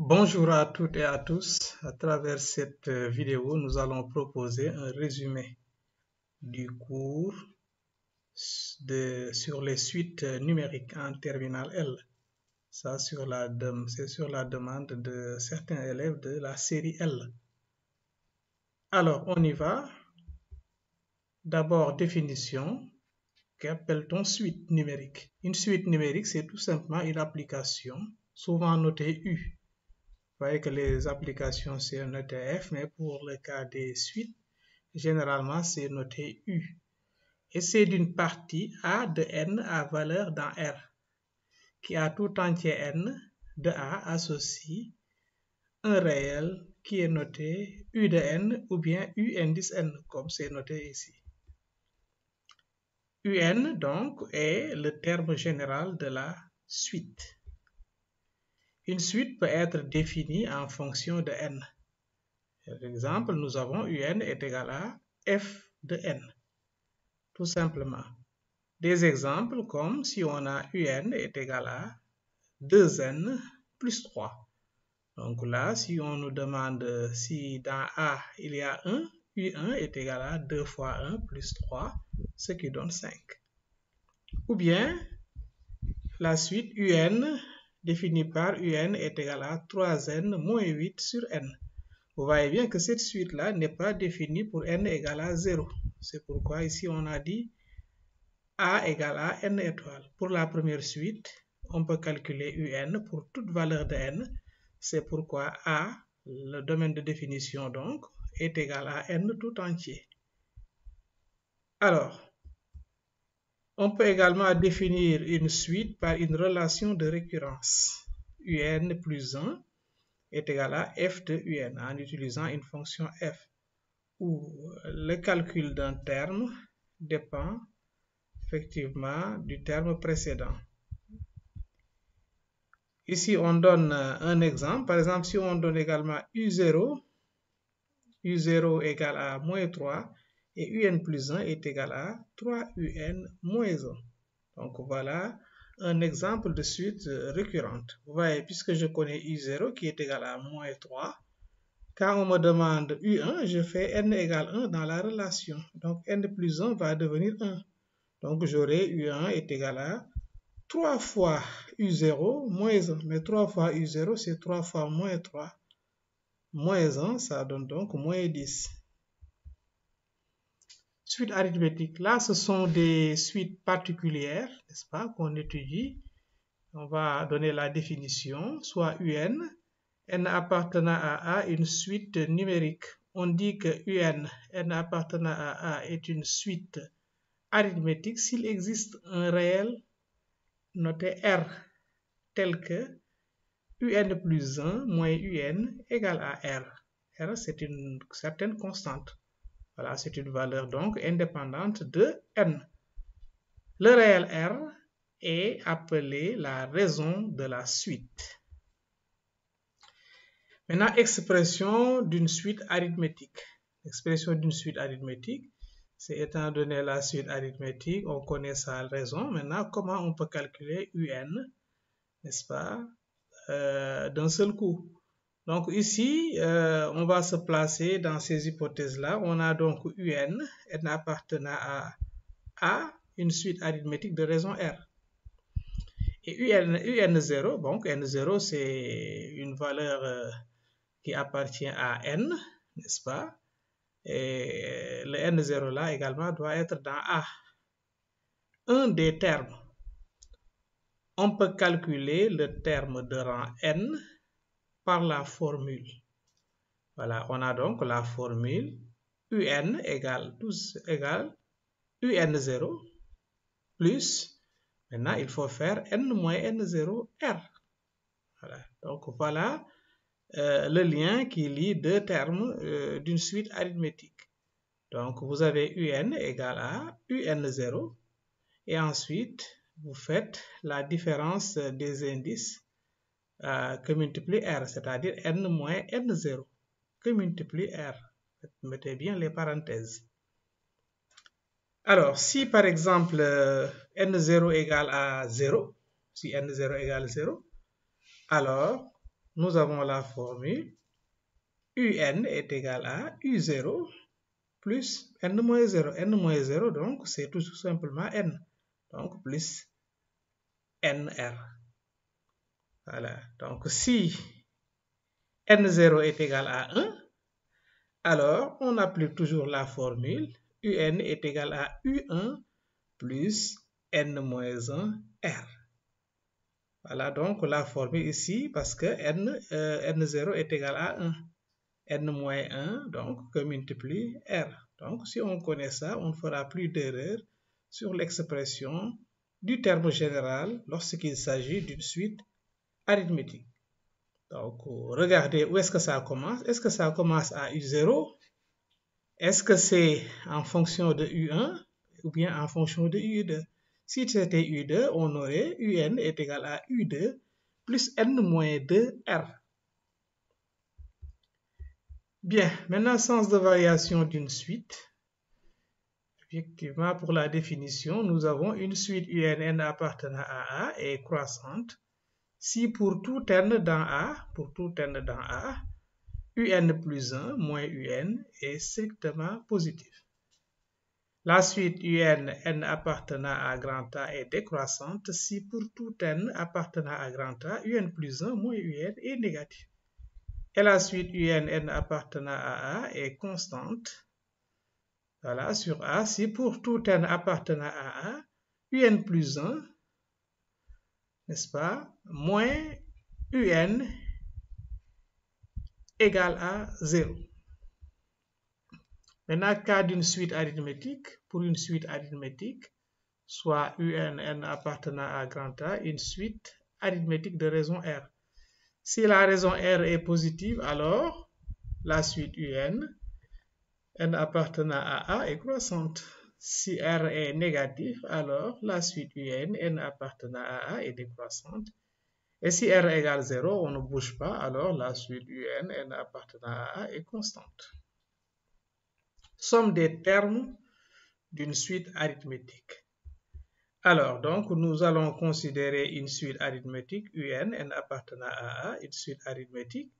Bonjour à toutes et à tous. À travers cette vidéo, nous allons proposer un résumé du cours sur les suites numériques en terminale L. Ça, c'est sur la demande de certains élèves de la série L. Alors, on y va. D'abord, définition. Qu'appelle-t-on suite numérique? Une suite numérique, c'est tout simplement une application, souvent notée U. Vous voyez que les applications, c'est noté F, mais pour le cas des suites, généralement, c'est noté U. Et c'est d'une partie A de N à valeur dans R, qui a tout entier N de A associe un réel qui est noté U de N ou bien U indice N, comme c'est noté ici. UN, donc, est le terme général de la suite. Une suite peut être définie en fonction de N. Par exemple, nous avons UN est égal à F de N, tout simplement. Des exemples comme si on a UN est égal à 2N plus 3. Donc là, si on nous demande si dans A il y a 1, U1 est égal à 2 fois 1 plus 3, ce qui donne 5. Ou bien, la suite UN définie par UN est égal à 3N moins 8 sur N. Vous voyez bien que cette suite-là n'est pas définie pour N égale à 0. C'est pourquoi ici on a dit A égale à N étoiles. Pour la première suite, on peut calculer UN pour toute valeur de N. C'est pourquoi A, le domaine de définition donc, est égal à N tout entier. Alors, on peut également définir une suite par une relation de récurrence. UN plus 1 est égal à F de UN en utilisant une fonction F, où le calcul d'un terme dépend effectivement du terme précédent. Ici, on donne un exemple. Par exemple, si on donne également U0 égale à moins 3 et UN plus 1 est égal à 3UN moins 1. Donc voilà un exemple de suite récurrente. Vous voyez, puisque je connais U0 qui est égal à moins 3, quand on me demande U1, je fais N égale 1 dans la relation. Donc N plus 1 va devenir 1. Donc j'aurai U1 est égal à 3 fois U0 moins 1. Mais 3 fois U0, c'est 3 fois moins 3. Moins 1, ça donne donc moins 10. Suite arithmétique. Là, ce sont des suites particulières, n'est-ce pas, qu'on étudie. On va donner la définition, soit UN, N appartenant à A, une suite numérique. On dit que UN, N appartenant à A, est une suite arithmétique s'il existe un réel noté R, tel que UN plus 1 moins UN égale à R. R, c'est une certaine constante. Voilà, c'est une valeur donc indépendante de N. Le réel R est appelé la raison de la suite. Maintenant, expression d'une suite arithmétique. L'expression d'une suite arithmétique, c'est étant donné la suite arithmétique, on connaît sa raison. Maintenant, comment on peut calculer UN, n'est-ce pas, d'un seul coup? Donc ici, on va se placer dans ces hypothèses-là. On a donc UN, N appartenant à A, une suite arithmétique de raison R. Et UN0, donc N0, c'est une valeur qui appartient à N, n'est-ce pas? Et le N0 là également doit être dans A. Un des termes. On peut calculer le terme de rang N par la formule. Voilà, on a donc la formule UN égale UN0 plus, maintenant il faut faire N moins N0 R. Voilà, donc voilà le lien qui lie deux termes d'une suite arithmétique. Donc vous avez UN égale à UN0 et ensuite vous faites la différence des indices que multiplie R, c'est-à-dire N moins N0 que multiplie R. Mettez bien les parenthèses. Alors, si par exemple N0 égale à 0, si N0 égale 0, alors nous avons la formule UN est égal à U0 plus N-0. N-0, donc, c'est tout simplement N. Donc, plus NR. Voilà. Donc, si N0 est égal à 1, alors on applique toujours la formule UN est égal à U1 plus N-1 R. Voilà donc la formule ici parce que N0 est égal à 1. N-1 donc que multiplie R. Donc si on connaît ça, on ne fera plus d'erreur sur l'expression du terme général lorsqu'il s'agit d'une suite arithmétique. Donc regardez où est-ce que ça commence. Est-ce que ça commence à U0? Est-ce que c'est en fonction de U1 ou bien en fonction de U2? Si c'était U2, on aurait UN est égal à U2 plus N-2R. Bien, maintenant, sens de variation d'une suite. Effectivement, pour la définition, nous avons une suite UNN appartenant à A est croissante si pour tout n dans A, UN plus 1 moins UN est strictement positif. La suite UN appartenant à grand A est décroissante si pour tout n appartenant à grand A, UN plus 1 moins UN est négatif. Et la suite UN appartenant à A est constante. Voilà, sur A, si pour tout n appartenant à A, UN plus 1, n'est-ce pas, moins UN égale à 0. Maintenant, cas d'une suite arithmétique, pour une suite arithmétique, soit UN appartenant à grand A, une suite arithmétique de raison R. Si la raison R est positive, alors la suite UN, N appartenant à A est croissante. Si R est négatif, alors la suite UN, N appartenant à A est décroissante. Et si R égale 0, on ne bouge pas, alors la suite UN, N appartenant à A est constante. Somme des termes d'une suite arithmétique. Alors, donc, nous allons considérer une suite arithmétique UN, N appartenant à A, une suite arithmétique.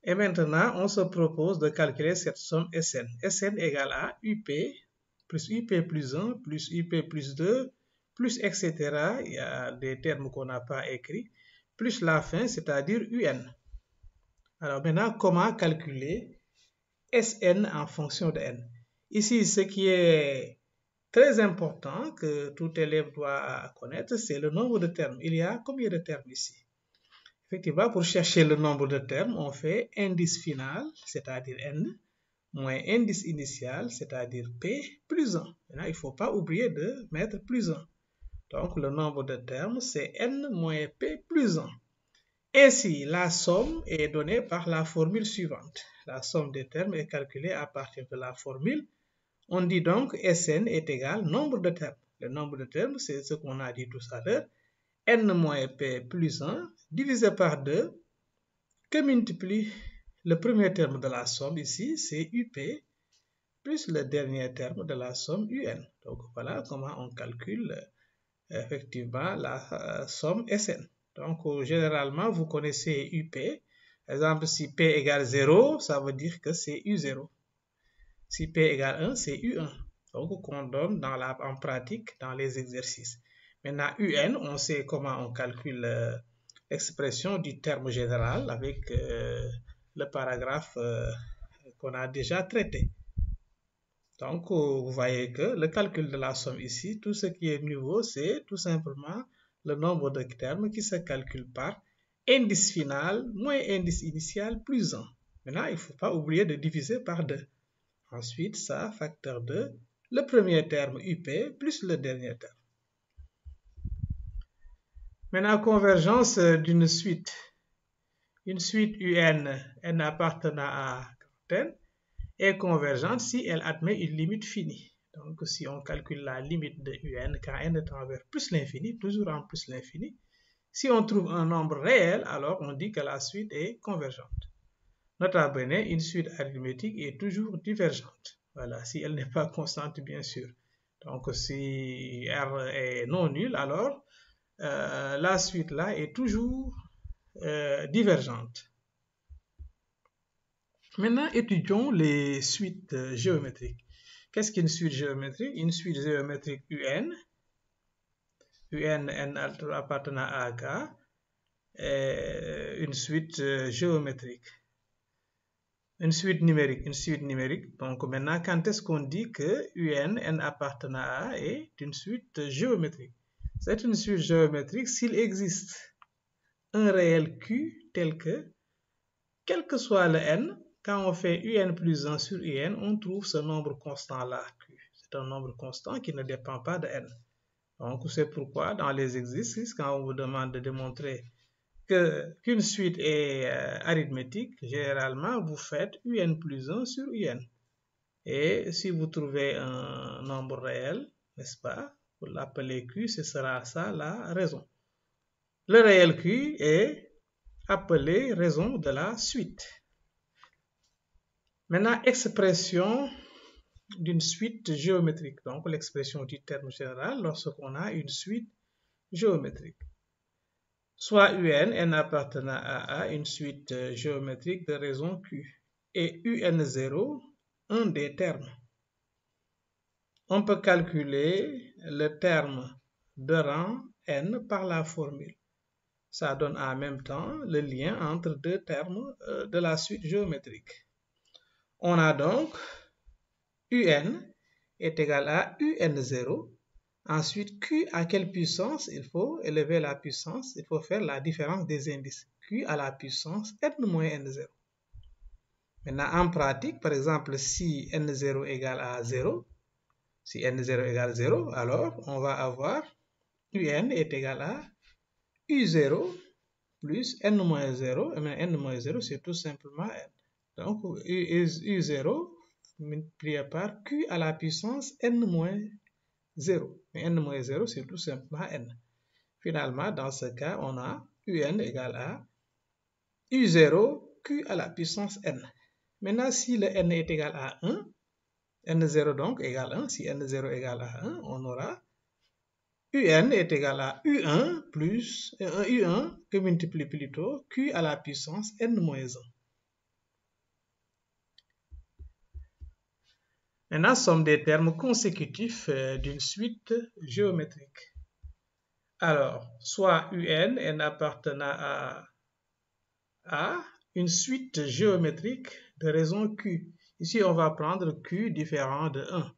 Et maintenant, on se propose de calculer cette somme Sn. Sn égale à UP plus 1 plus UP plus 2 plus etc. Il y a des termes qu'on n'a pas écrits, plus la fin, c'est-à-dire UN. Alors maintenant, comment calculer Sn en fonction de n? Ici, ce qui est très important que tout élève doit connaître, c'est le nombre de termes. Il y a combien de termes ici? Effectivement, pour chercher le nombre de termes, on fait indice final, c'est-à-dire n, moins indice initial, c'est-à-dire p, plus 1. Maintenant, il ne faut pas oublier de mettre plus 1. Donc, le nombre de termes, c'est n moins p plus 1. Ainsi, la somme est donnée par la formule suivante. La somme des termes est calculée à partir de la formule. On dit donc Sn est égal nombre de termes. Le nombre de termes, c'est ce qu'on a dit tout à l'heure. N moins p plus 1 divisé par 2 que multiplie le premier terme de la somme ici, c'est UP, plus le dernier terme de la somme UN. Donc voilà comment on calcule effectivement la somme Sn. Donc généralement, vous connaissez UP. Par exemple, si P égale 0, ça veut dire que c'est U0. Si P égale 1, c'est U1. Donc qu'on donne en pratique dans les exercices. Maintenant, UN, on sait comment on calcule l'expression du terme général avec le paragraphe qu'on a déjà traité. Donc, vous voyez que le calcul de la somme ici, tout ce qui est nouveau, c'est tout simplement le nombre de termes qui se calcule par indice final moins indice initial plus 1. Maintenant, il ne faut pas oublier de diviser par 2. Ensuite, ça, facteur 2, le premier terme UP plus le dernier terme. Maintenant, convergence d'une suite. Une suite UN, n appartenant à n, est convergente si elle admet une limite finie. Donc, si on calcule la limite de UN quand n tend vers plus l'infini, toujours en plus l'infini, si on trouve un nombre réel, alors on dit que la suite est convergente. Nota bene, une suite arithmétique est toujours divergente. Voilà, si elle n'est pas constante, bien sûr. Donc, si R est non nul, alors la suite là est toujours divergente. Maintenant, étudions les suites géométriques. Qu'est-ce qu'une suite géométrique? Une suite géométrique UN, n appartenant à K, est une suite géométrique. Une suite numérique. Donc maintenant, quand est-ce qu'on dit que n appartenant à A est une suite géométrique? C'est une suite géométrique s'il existe un réel Q tel que, quel que soit le n, quand on fait un plus 1 sur un, on trouve ce nombre constant-là, Q. C'est un nombre constant qui ne dépend pas de n. Donc c'est pourquoi dans les exercices, quand on vous demande de démontrer qu'une suite est arithmétique, généralement vous faites un plus 1 sur un. Et si vous trouvez un nombre réel, n'est-ce pas, vous l'appelez Q, ce sera ça la raison. Le réel Q est appelé raison de la suite. Maintenant, expression d'une suite géométrique. Donc, l'expression du terme général lorsqu'on a une suite géométrique. Soit n appartenant à A, une suite géométrique de raison Q, et un0, un des termes. On peut calculer le terme de rang n par la formule. Ça donne en même temps le lien entre deux termes de la suite géométrique. On a donc un est égal à un0. Ensuite, Q à quelle puissance? Il faut élever la puissance, il faut faire la différence des indices. Q à la puissance n moins n0. Maintenant, en pratique, par exemple, si n0 égale à 0, si n0 égale 0, alors on va avoir un est égal à u0 plus n moins 0. Et bien, n moins 0, c'est tout simplement n. Donc, u0 multiplié par q à la puissance n moins 0. Mais n moins 0, c'est tout simplement n. Finalement, dans ce cas, on a un égale à u0 q à la puissance n. Maintenant, si le n est égal à 1, n0 donc égale 1. Si n0 égale à 1, on aura un est égal à u1 plus u1 que multiplie plutôt q à la puissance n moins 1. Maintenant, somme des termes consécutifs d'une suite géométrique. Alors, soit n appartenant à A, une suite géométrique de raison Q. Ici, on va prendre Q différent de 1.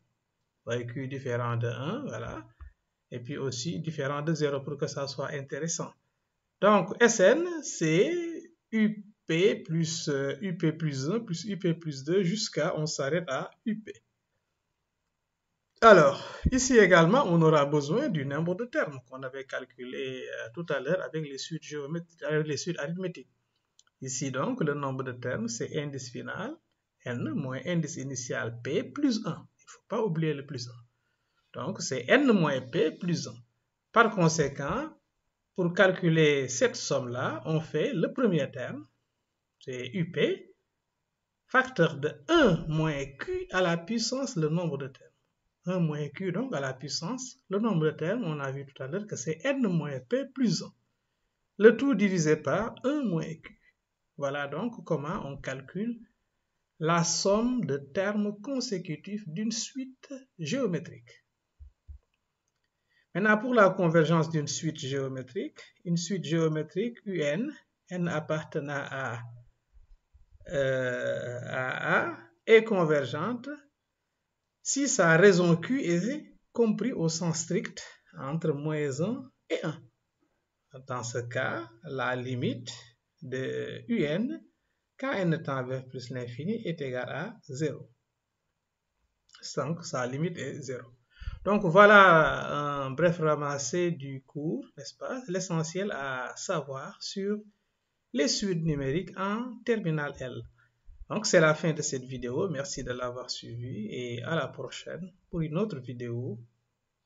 Ouais, Q différent de 1, voilà. Et puis aussi différent de 0 pour que ça soit intéressant. Donc, Sn, c'est UP plus 1 plus UP plus 2 jusqu'à, on s'arrête à UP. Alors, ici également, on aura besoin du nombre de termes qu'on avait calculé tout à l'heure avec les suites géométriques, avec les suites arithmétiques. Ici donc, le nombre de termes, c'est indice final, n, moins indice initial, p, plus 1. Il ne faut pas oublier le plus 1. Donc, c'est n moins p plus 1. Par conséquent, pour calculer cette somme-là, on fait le premier terme, c'est UP, facteur de 1 moins Q à la puissance le nombre de termes. 1 moins Q donc à la puissance, le nombre de termes, on a vu tout à l'heure que c'est n moins P plus 1. Le tout divisé par 1 moins Q. Voilà donc comment on calcule la somme de termes consécutifs d'une suite géométrique. Maintenant, pour la convergence d'une suite géométrique, une suite géométrique UN, n appartenant à A, est convergente si sa raison Q est comprise au sens strict entre moins 1 et 1. Dans ce cas, la limite de UN, quand n tend vers plus l'infini, est égale à 0. Donc, sa limite est 0. Donc, voilà un bref ramassé du cours, n'est-ce pas? L'essentiel à savoir sur les suites numériques en terminale L. Donc, c'est la fin de cette vidéo. Merci de l'avoir suivi et à la prochaine pour une autre vidéo.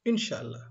Inch'Allah.